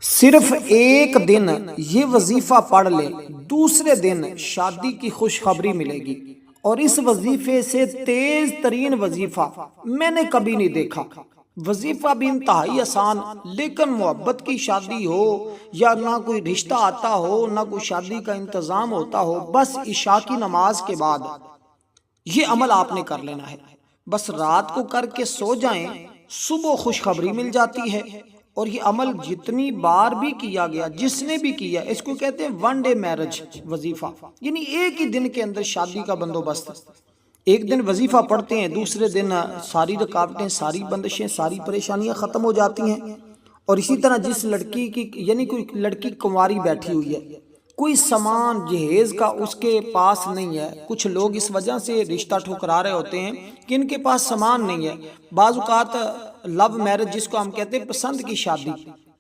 صرف ایک دن یہ وظیفہ پڑھ لیں، دوسرے دن شادی کی خوشخبری ملے گی، اور اس وظیفے سے تیز ترین وظیفہ میں نے کبھی نہیں دیکھا۔ وظیفہ بھی انتہائی آسان، لیکن محبت کی شادی ہو یا نہ کوئی رشتہ آتا ہو، نہ کوئی شادی کا انتظام ہوتا ہو، بس عشاء کی نماز کے بعد یہ عمل آپ نے کر لینا ہے۔ بس رات کو کر کے سو جائیں، صبح خوشخبری مل جاتی ہے۔ اور یہ عمل جتنی بار بھی کیا گیا، جس نے بھی کیا، اس کو کہتے ہیں ون ڈے میرج وظیفہ، یعنی ایک ہی دن کے اندر شادی کا بندوبست۔ ایک دن وظیفہ پڑھتے ہیں، دوسرے دن ساری رکاوٹیں، ساری بندشیں، ساری پریشانیاں ختم ہو جاتی ہیں۔ اور اسی طرح جس لڑکی کی، یعنی کوئی لڑکی کنواری بیٹھی ہوئی ہے، کوئی سامان جہیز کا اس کے پاس نہیں ہے، کچھ لوگ اس وجہ سے رشتہ ٹھکرا رہے ہوتے ہیں کہ ان کے پاس سامان نہیں ہے۔ بعض اوقات لو میرج جس کو ہم کہتے ہیں پسند کی شادی،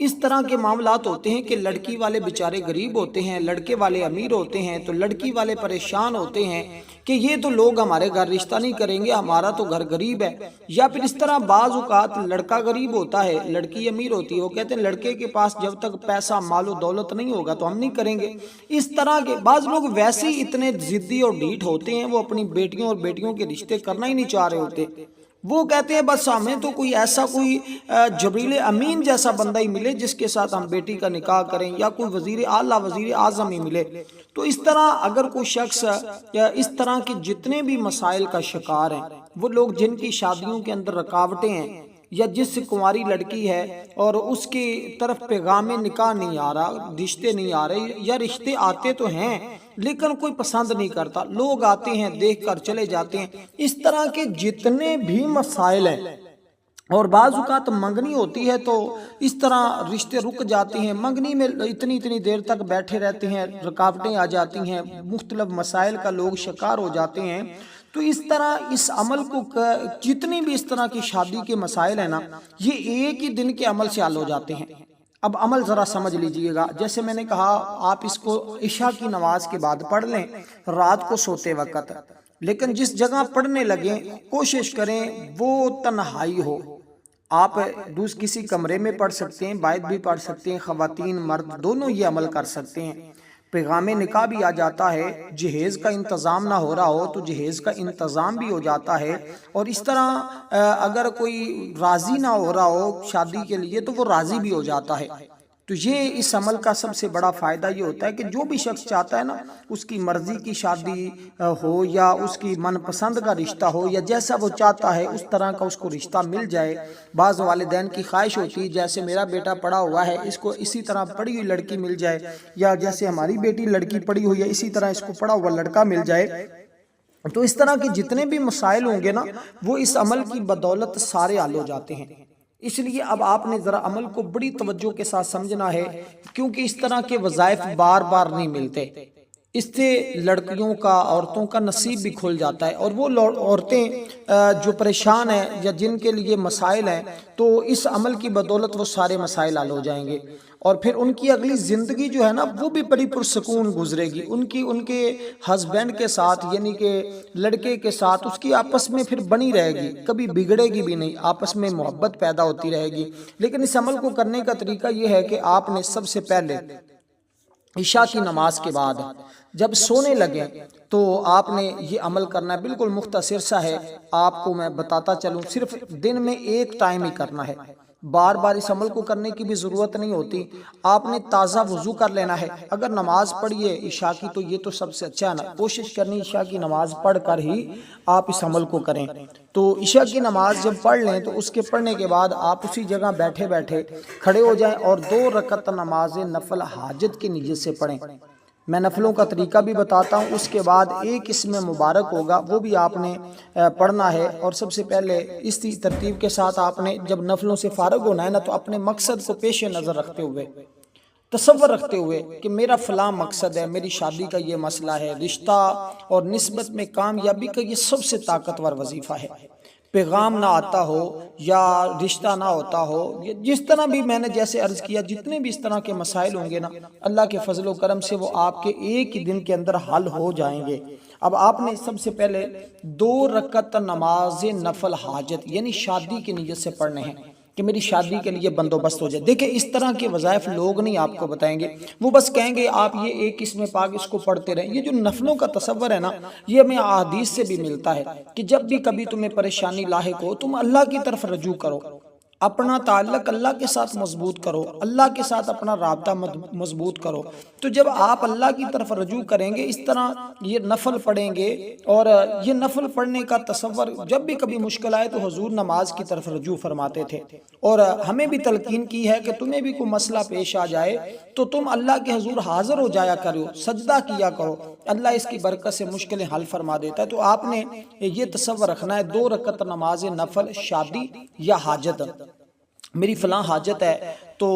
اس طرح کے معاملات ہوتے ہیں کہ لڑکی والے بیچارے غریب ہوتے ہیں، لڑکے والے امیر ہوتے ہیں، تو لڑکی والے پریشان ہوتے ہیں کہ یہ تو لوگ ہمارے گھر رشتہ نہیں کریں گے، ہمارا تو گھر غریب ہے۔ یا پھر اس طرح بعض اوقات لڑکا غریب ہوتا ہے، لڑکی امیر ہوتی ہے، وہ کہتے ہیں لڑکے کے پاس جب تک پیسہ مال و دولت نہیں ہوگا تو ہم نہیں کریں گے۔ اس طرح کے بعض لوگ ویسے ہی اتنے ضدی اور ڈھیٹ ہوتے ہیں، وہ اپنی بیٹیوں اور بیٹیوں کے رشتے کرنا ہی نہیں چاہ رہے ہوتے۔ وہ کہتے ہیں بس ہمیں تو کوئی ایسا کوئی جبریل امین جیسا بندہ ہی ملے جس کے ساتھ ہم بیٹی کا نکاح کریں، یا کوئی وزیر اعلیٰ، وزیر اعظم ہی ملے۔ تو اس طرح اگر کوئی شخص یا اس طرح کے جتنے بھی مسائل کا شکار ہیں، وہ لوگ جن کی شادیوں کے اندر رکاوٹیں ہیں، یا جس کنواری لڑکی ہے اور اس کی طرف پیغام نکاح نہیں آ رہا، رشتے نہیں آ رہے، یا رشتے آتے تو ہیں لیکن کوئی پسند نہیں کرتا، لوگ آتے ہیں دیکھ کر چلے جاتے ہیں، اس طرح کے جتنے بھی مسائل ہیں، اور بعض اوقات منگنی ہوتی ہے تو اس طرح رشتے رک جاتے ہیں، منگنی میں اتنی دیر تک بیٹھے رہتے ہیں، رکاوٹیں آ جاتی ہیں، مختلف مسائل کا لوگ شکار ہو جاتے ہیں۔ تو اس طرح اس عمل کو، جتنی بھی اس طرح کی شادی کے مسائل ہیں نا، یہ ایک ہی دن کے عمل سے حل ہو جاتے ہیں۔ اب عمل ذرا سمجھ لیجئے گا، جیسے میں نے کہا آپ اس کو عشاء کی نماز کے بعد پڑھ لیں رات کو سوتے وقت، لیکن جس جگہ پڑھنے لگیں کوشش کریں وہ تنہائی ہو۔ آپ کسی کمرے میں پڑھ سکتے ہیں، باہر بھی پڑھ سکتے ہیں، خواتین مرد دونوں یہ عمل کر سکتے ہیں۔ پیغام نکاح بھی آ جاتا ہے، جہیز کا انتظام نہ ہو رہا ہو تو جہیز کا انتظام بھی ہو جاتا ہے، اور اس طرح اگر کوئی راضی نہ ہو رہا ہو شادی کے لیے تو وہ راضی بھی ہو جاتا ہے۔ تو یہ اس عمل کا سب سے بڑا فائدہ یہ ہوتا ہے کہ جو بھی شخص چاہتا ہے نا، اس کی مرضی کی شادی ہو یا اس کی من پسند کا رشتہ ہو، یا جیسا وہ چاہتا ہے اس طرح کا اس کو رشتہ مل جائے۔ بعض والدین کی خواہش ہوتی ہے جیسے میرا بیٹا پڑھا ہوا ہے، اس کو اسی طرح پڑھی ہوئی لڑکی مل جائے، یا جیسے ہماری بیٹی لڑکی پڑھی ہوئی ہے اسی طرح اس کو پڑھا ہوا لڑکا مل جائے۔ تو اس طرح کے جتنے بھی مسائل ہوں گے نا، وہ اس عمل کی بدولت سارے حل ہو جاتے ہیں۔ اس لیے اب آپ نے ذرا عمل کو بڑی توجہ کے ساتھ سمجھنا ہے، کیونکہ اس طرح کے وظائف بار بار نہیں ملتے۔ اس سے لڑکیوں کا، عورتوں کا نصیب بھی کھل جاتا ہے، اور وہ عورتیں جو پریشان ہیں یا جن کے لیے مسائل ہیں، تو اس عمل کی بدولت وہ سارے مسائل حل ہو جائیں گے، اور پھر ان کی اگلی زندگی جو ہے نا وہ بھی بڑی پرسکون گزرے گی۔ ان کے ہسبینڈ کے ساتھ، یعنی کہ لڑکے کے ساتھ اس کی آپس میں پھر بنی رہے گی، کبھی بگڑے گی بھی نہیں، آپس میں محبت پیدا ہوتی رہے گی۔ لیکن اس عمل کو کرنے کا طریقہ یہ ہے کہ آپ نے سب سے پہلے عشاء کی نماز کے بعد جب سونے لگیں تو آپ نے یہ عمل کرنا ہے، بالکل مختصر سا ہے، آپ کو میں بتاتا چلوں، صرف دن میں ایک ٹائم ہی کرنا ہے، بار بار اس عمل کو کرنے کی بھی ضرورت نہیں ہوتی۔ آپ نے تازہ وضو کر لینا ہے، اگر نماز پڑھیے عشاء کی تو یہ تو سب سے اچھا ہے نا، کوشش کرنی عشاء کی نماز پڑھ کر ہی آپ اس عمل کو کریں۔ تو عشاء کی نماز جب پڑھ لیں تو اس کے پڑھنے کے بعد آپ اسی جگہ بیٹھے بیٹھے کھڑے ہو جائیں اور 2 رکعت نماز نفل حاجت کی نیت سے پڑھیں۔ میں نفلوں کا طریقہ بھی بتاتا ہوں، اس کے بعد ایک اسم مبارک ہوگا، وہ بھی آپ نے پڑھنا ہے۔ اور سب سے پہلے اس ترتیب کے ساتھ آپ نے جب نفلوں سے فارغ ہونا ہے نا، تو اپنے مقصد کو پیش نظر رکھتے ہوئے، تصور رکھتے ہوئے کہ میرا فلاں مقصد ہے، میری شادی کا یہ مسئلہ ہے، رشتہ اور نسبت میں کامیابی کا یہ سب سے طاقتور وظیفہ ہے۔ پیغام نہ آتا ہو یا رشتہ نہ ہوتا ہو، جس طرح بھی میں نے جیسے عرض کیا، جتنے بھی اس طرح کے مسائل ہوں گے نا، اللہ کے فضل و کرم سے وہ آپ کے ایک ہی دن کے اندر حل ہو جائیں گے۔ اب آپ نے سب سے پہلے 2 رکعت نماز نفل حاجت یعنی شادی کی نیت سے پڑھنے ہیں۔ کہ میری شادی کے لیے بندوبست ہو جائے۔ دیکھیں اس طرح کے وظائف لوگ نہیں آپ کو بتائیں گے، وہ بس کہیں گے آپ یہ ایک قسم پاک اس کو پڑھتے رہیں۔ یہ جو نفلوں کا تصور ہے نا، یہ ہمیں احادیث سے بھی ملتا ہے کہ جب بھی کبھی تمہیں پریشانی لاحق ہو تم اللہ کی طرف رجوع کرو، اپنا تعلق اللہ کے ساتھ مضبوط کرو، اللہ کے ساتھ اپنا رابطہ مضبوط کرو۔ تو جب آپ اللہ کی طرف رجوع کریں گے، اس طرح یہ نفل پڑھیں گے، اور یہ نفل پڑھنے کا تصور جب بھی کبھی مشکل آئے تو حضور نماز کی طرف رجوع فرماتے تھے، اور ہمیں بھی تلقین کی ہے کہ تمہیں بھی کوئی مسئلہ پیش آ جائے تو تم اللہ کے حضور حاضر ہو جایا کرو، سجدہ کیا کرو، اللہ اس کی برکت سے مشکلیں حل فرما دیتا ہے۔ تو آپ نے یہ تصور رکھنا ہے 2 رکعت نماز نفل شادی یا حاجت، میری فلاں حاجت ہے، تو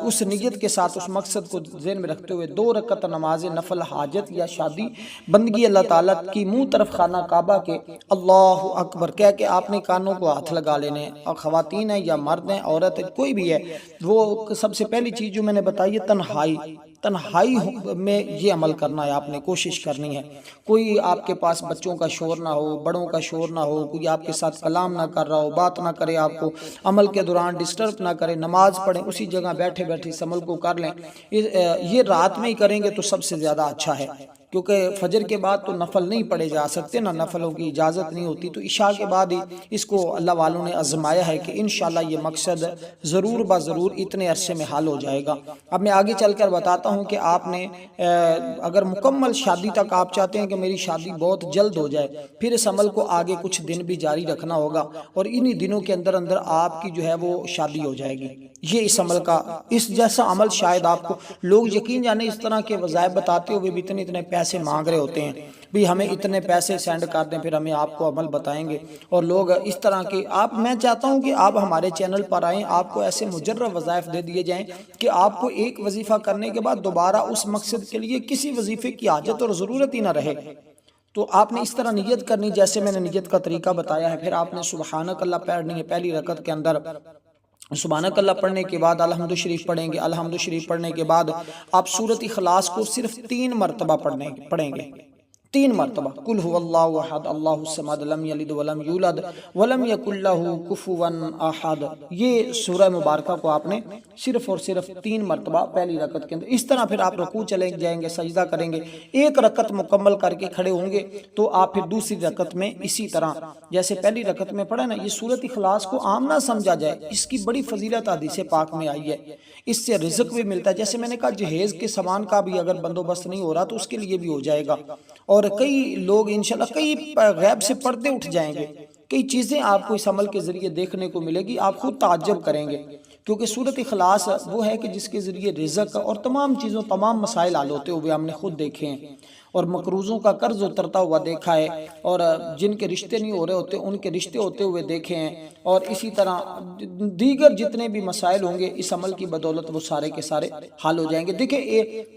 اس نیت کے ساتھ اس مقصد کو ذہن میں رکھتے ہوئے 2 رکعت نماز نفل حاجت یا شادی بندگی اللہ تعالیٰ کی منہ طرف خانہ کعبہ کے اللہ اکبر کہہ کے آپ نے کانوں کو ہاتھ لگا لینے ہیں، اور خواتین ہیں یا مرد ہیں، عورت ہے، کوئی بھی ہے، وہ سب سے پہلی چیز جو میں نے بتائی ہے تنہائی میں یہ عمل کرنا ہے، آپ نے کوشش کرنی ہے۔ کوئی آپ کے پاس بچوں کا شور نہ ہو، بڑوں کا شور نہ ہو، کوئی آپ کے ساتھ کلام نہ کر رہا ہو، بات نہ کرے، آپ کو عمل کے دوران ڈسٹرب نہ کرے، نماز پڑھیں اسی جگہ بیٹھے بیٹھے اس عمل کو کر لیں۔ یہ رات میں ہی کریں گے تو سب سے زیادہ اچھا ہے، کیونکہ فجر کے بعد تو نفل نہیں پڑھے جا سکتے، نہ نفلوں کی اجازت نہیں ہوتی، تو عشاء کے بعد ہی اس کو اللہ والوں نے آزمایا ہے کہ انشاءاللہ یہ مقصد ضرور ضرور اتنے عرصے میں حل ہو جائے گا۔ اب میں آگے چل کر بتاتا ہوں کہ آپ نے اگر مکمل شادی تک آپ چاہتے ہیں کہ میری شادی بہت جلد ہو جائے، پھر اس عمل کو آگے کچھ دن بھی جاری رکھنا ہوگا، اور انہی دنوں کے اندر آپ کی جو ہے وہ شادی ہو جائے گی۔ یہ اس عمل کا، اس جیسا عمل شاید آپ کو لوگ یقین جانے اس طرح کے وظائف بتاتے ہوئے بھی اتنے پیسے مانگ رہے ہوتے ہیں، بھی ہمیں اتنے پیسے سینڈ کر دیں پھر ہمیں آپ کو عمل بتائیں گے، اور لوگ اس طرح کے میں چاہتا ہوں کہ آپ ہمارے چینل پر آئیں، آپ کو ایسے مجرب وظائف دے دیے جائیں کہ آپ کو ایک وظیفہ کرنے کے بعد دوبارہ اس مقصد کے لیے کسی وظیفے کی حاجت اور ضرورت ہی نہ رہے۔ تو آپ نے اس طرح نیت کرنی جیسے میں نے نیت کا طریقہ بتایا ہے۔ پھر آپ نے سبحانک اللہ پڑھنی ہے پہلی رکعت کے اندر، سبحانک اللہ پڑھنے کے بعد الحمد شریف پڑھیں گے، الحمد شریف پڑھنے کے بعد آپ سورۃ اخلاص کو صرف 3 مرتبہ پڑھیں گے، 3 مرتبہ، قل هو اللہ احد اللہ الصمد لم یلد ولم یولد ولم یکن لہ کفوا احد، یہ سورہ مبارکہ کو آپ نے صرف اور صرف 3 مرتبہ پہلی رکعت کے اندر۔ اس طرح پھر آپ رکوع چلے جائیں گے، سجدہ کریں گے، ایک رکعت مکمل کر کے کھڑے ہوں گے، تو آپ پھر دوسری رکعت میں اسی طرح جیسے پہلی رکعت میں پڑھا نا، یہ سورۃ اخلاص کو عام نہ سمجھا جائے، اس کی بڑی فضیلت حدیث پاک میں آئی ہے، اس سے رزق بھی ملتا ہے۔ جیسے میں نے کہا جہیز کے سامان کا بھی اگر بندوبست نہیں ہو رہا تو اس کے لیے بھی ہو جائے گا، اور کئی لوگ انشاءاللہ کئی غیب سے پردے اٹھ جائیں گے، کئی چیزیں آپ کو اس عمل کے ذریعے دیکھنے کو ملے گی، آپ خود تعجب کریں گے، کیونکہ سورۃ اخلاص وہ ہے کہ جس کے ذریعے رزق اور تمام چیزوں تمام مسائل حل ہوتے ہوئے ہم نے خود دیکھے ہیں، اور مقروضوں کا قرض اترتا ہوا دیکھا ہے، اور جن کے رشتے نہیں ہو رہے ہوتے ان کے رشتے ہوتے ہوئے دیکھے ہیں، اور اسی طرح دیگر جتنے بھی مسائل ہوں گے اس عمل کی بدولت وہ سارے کے سارے حل ہو جائیں گے۔ دیکھیں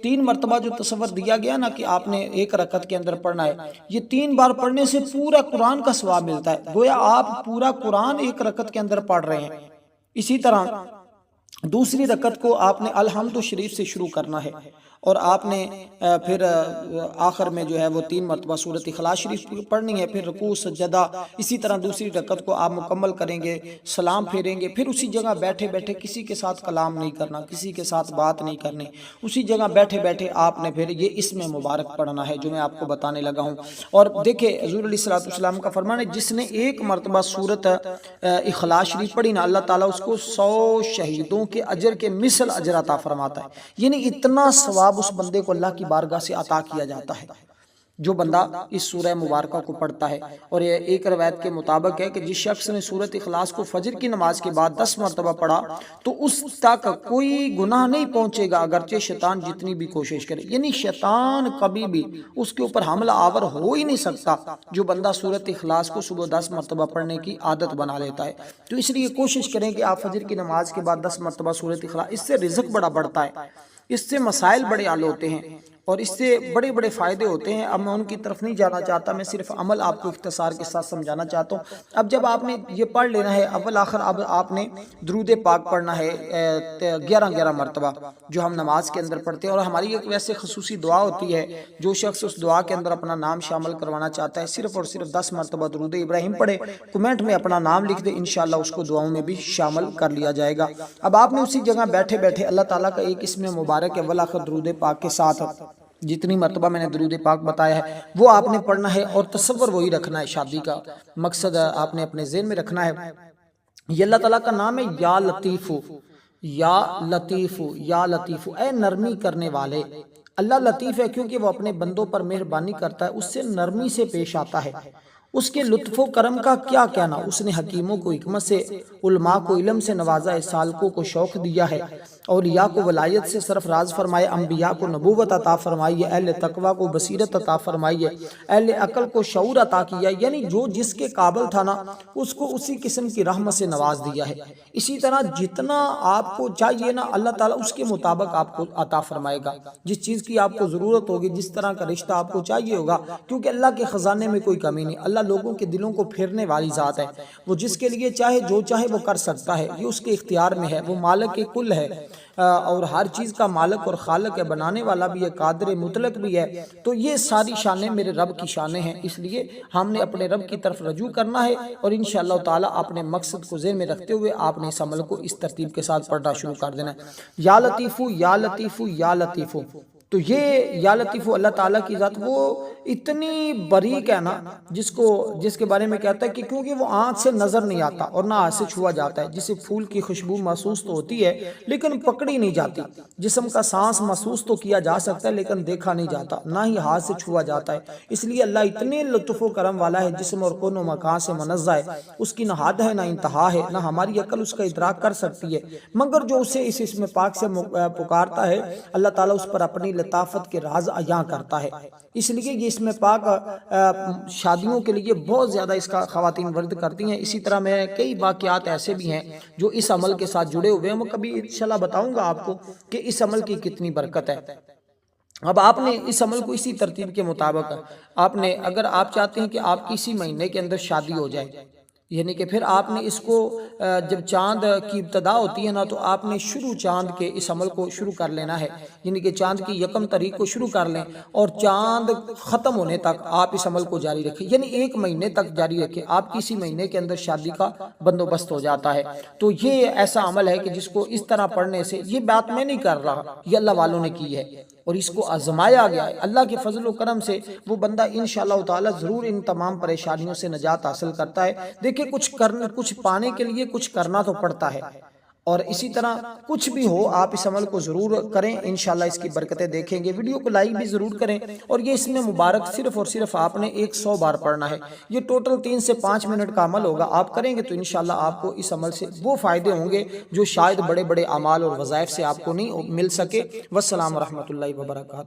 3 مرتبہ جو تصور دیا گیا نا کہ آپ نے ایک رکعت کے اندر پڑھنا ہے، یہ 3 بار پڑھنے سے پورا قرآن کا ثواب ملتا ہے، گویا آپ پورا قرآن ایک رکعت کے اندر پڑھ رہے ہیں۔ اسی طرح دوسری رکعت کو آپ نے الحمد شریف سے شروع کرنا ہے، اور آپ نے پھر آخر میں جو ہے وہ 3 مرتبہ سورۃ اخلاص شریف پڑھنی ہے، پھر رکوع سجدہ، اسی طرح دوسری رکعت کو آپ مکمل کریں گے، سلام پھیریں گے، پھر اسی جگہ بیٹھے بیٹھے کسی کے ساتھ کلام نہیں کرنا، کسی کے ساتھ بات نہیں کرنی، اسی جگہ بیٹھے بیٹھے آپ نے پھر یہ اسم مبارک پڑھنا ہے جو میں آپ کو بتانے لگا ہوں۔ اور دیکھیں حضور علیہ السلام کا فرمان ہے جس نے 1 مرتبہ سورۃ اخلاص شریف پڑھی نا، اللہ تعالیٰ اس کو 100 شہیدوں کے اجر کے مثل اجر عطا فرماتا ہے، یعنی اتنا ثواب اس بندے کو اللہ کی بارگاہ سے عطا کیا جاتا ہے جو بندہ اس سورہ مبارکہ کو پڑھتا ہے۔ اور یہ ایک روایت کے مطابق ہے کہ جس شخص نے سورۃ اخلاص کو فجر کی نماز کے بعد 10 مرتبہ پڑھا تو اس تک کوئی گناہ نہیں پہنچے گا اگرچہ شیطان جتنی بھی کوشش کرے، یعنی شیطان کبھی بھی اس کے اوپر حملہ آور ہو ہی نہیں سکتا جو بندہ سورۃ اخلاص کو صبح 10 مرتبہ پڑھنے کی عادت بنا لیتا ہے۔ تو اس لیے کوشش کریں کہ آپ فجر کی نماز کے بعد 10 مرتبہ سورۃ اخلاص، اس سے رزق بڑا بڑھتا ہے، اس سے مسائل بڑے حل ہوتے ہیں، اور اس سے بڑے بڑے فائدے ہوتے ہیں. اب میں ان کی طرف نہیں جانا چاہتا، میں صرف عمل آپ کو اختصار کے ساتھ سمجھانا چاہتا ہوں. اب جب آپ نے یہ پڑھ لینا ہے اول آخر، اب آپ نے درود پاک پڑھنا ہے 11 مرتبہ جو ہم نماز کے اندر پڑھتے ہیں. اور ہماری ایک ویسے خصوصی دعا ہوتی ہے، جو شخص اس دعا کے اندر اپنا نام شامل کروانا چاہتا ہے صرف اور صرف 10 مرتبہ درود ابراہیم پڑھے، کمنٹ میں اپنا نام لکھ دے، انشاءاللہ اس کو دعاؤں میں بھی شامل کر لیا جائے گا. اب آپ نے اسی جگہ بیٹھے بیٹھے اللہ تعالیٰ کا ایک اسم مبارک اول آخر درود پاک کے ساتھ جتنی مرتبہ میں نے درود پاک بتایا ہے وہ آپ نے پڑھنا ہے، اور تصور وہی رکھنا ہے، شادی کا مقصد آپ نے اپنے ذہن میں رکھنا ہے. یہ اللہ تعالیٰ کا نام ہے یا لطیف، یا لطیف، یا لطیف، اے نرمی کرنے والے. اللہ لطیف ہے کیونکہ وہ اپنے بندوں پر مہربانی کرتا ہے، اس سے نرمی سے پیش آتا ہے. اس کے لطف و کرم کا کیا کہنا، اس نے حکیموں کو حکمت سے، علماء کو علم سے نوازا ہے، سالکوں کو شوق دیا ہے، اولیاء کو ولایت سے سرفراز فرمائے، انبیاء کو نبوت عطا فرمائی ہے، اہل تقوی کو بصیرت عطا فرمائی ہے، اہل عقل کو شعور عطا کیا ہے. یعنی جو جس کے قابل تھا نا اس کو اسی قسم کی رحمت سے نواز دیا ہے. اسی طرح جتنا آپ کو چاہیے نا اللہ تعالیٰ اس کے مطابق آپ کو عطا فرمائے گا. جس چیز کی آپ کو ضرورت ہوگی، جس طرح کا رشتہ آپ کو چاہیے ہوگا، کیونکہ اللہ کے خزانے میں کوئی کمی نہیں. اللہ لوگوں کے دلوں کو پھیرنے والی ذات ہے، وہ جس کے لیے چاہے جو چاہے وہ کر سکتا ہے، یہ اس کے اختیار میں ہے. وہ مالک کل ہے اور ہر چیز کا مالک اور خالق ہے، بنانے والا بھی ہے، قادر مطلق بھی ہے. تو یہ ساری شانیں میرے رب کی شانیں ہیں، اس لیے ہم نے اپنے رب کی طرف رجوع کرنا ہے، اور انشاءاللہ تعالیٰ اپنے مقصد کو ذہن میں رکھتے ہوئے آپ نے اس عمل کو اس ترتیب کے ساتھ پڑھنا شروع کر دینا ہے. یا لطیفو، یا لطیفو، یا لطیفو. تو یہ یا لطیف اللہ تعالیٰ کی ذات وہ اتنی باریک ہے نا، جس کے بارے میں کہتا ہے کہ کیونکہ وہ آنکھ سے نظر نہیں آتا اور نہ ہاتھ سے چھوا جاتا ہے. جسے پھول کی خوشبو محسوس تو ہوتی ہے لیکن پکڑی نہیں جاتی، جسم کا سانس محسوس تو کیا جا سکتا ہے لیکن دیکھا نہیں جاتا، نہ ہی ہاتھ سے چھوا جاتا ہے. اس لیے اللہ اتنے لطف و کرم والا ہے، جسم اور کون و مکان سے منزہ ہے، اس کی نہ حد ہے نہ انتہا ہے، نہ ہماری عقل اس کا ادراک کر سکتی ہے. مگر جو اسے اس اسم پاک سے پکارتا ہے اللہ تعالیٰ اس پر اپنی لطافت کے راز عیاں کرتا ہے. اس لیے یہ اسم پاک شادیوں کے لیے بہت زیادہ اس کا خواتین ورد کرتی ہیں. اسی طرح میں کئی واقعات ایسے بھی ہیں جو اس عمل کے ساتھ جڑے ہوئے ہیں، میں کبھی انشاءاللہ بتاؤں گا آپ کو کہ اس عمل کی کتنی برکت ہے. اب آپ نے اس عمل کو اسی ترتیب کے مطابق آپ نے، اگر آپ چاہتے ہیں کہ آپ کی اسی مہینے کے اندر شادی ہو جائے، یعنی کہ پھر آپ نے اس کو جب چاند کی ابتدا ہوتی ہے نا تو آپ نے شروع چاند کے اس عمل کو شروع کر لینا ہے. یعنی کہ چاند کی 1 تاریخ کو شروع کر لیں اور چاند ختم ہونے تک آپ اس عمل کو جاری رکھیں، یعنی 1 مہینے تک جاری رکھیں. آپ کی اسی مہینے کے اندر شادی کا بندوبست ہو جاتا ہے. تو یہ ایسا عمل ہے کہ جس کو اس طرح پڑھنے سے، یہ بات میں نہیں کر رہا، یہ اللہ والوں نے کی ہے اور اس کو آزمایا گیا ہے. اللہ کے فضل و کرم سے وہ بندہ انشاءاللہ تعالی ضرور ان تمام پریشانیوں سے نجات حاصل کرتا ہے. دیکھیں کچھ پانے کے لیے کچھ کرنا تو پڑتا ہے، اور اسی طرح کچھ بھی ہو آپ اس عمل کو ضرور کریں، انشاءاللہ اس کی برکتیں دیکھیں گے. ویڈیو کو لائک بھی ضرور کریں، اور یہ اس میں مبارک صرف اور صرف آپ نے 100 بار پڑھنا ہے. یہ ٹوٹل 3 سے 5 منٹ کا عمل ہوگا. آپ کریں گے تو انشاءاللہ آپ کو اس عمل سے وہ فائدے ہوں گے جو شاید بڑے بڑے اعمال اور وظائف سے آپ کو نہیں مل سکے. والسلام ورحمۃ اللہ وبرکاتہ.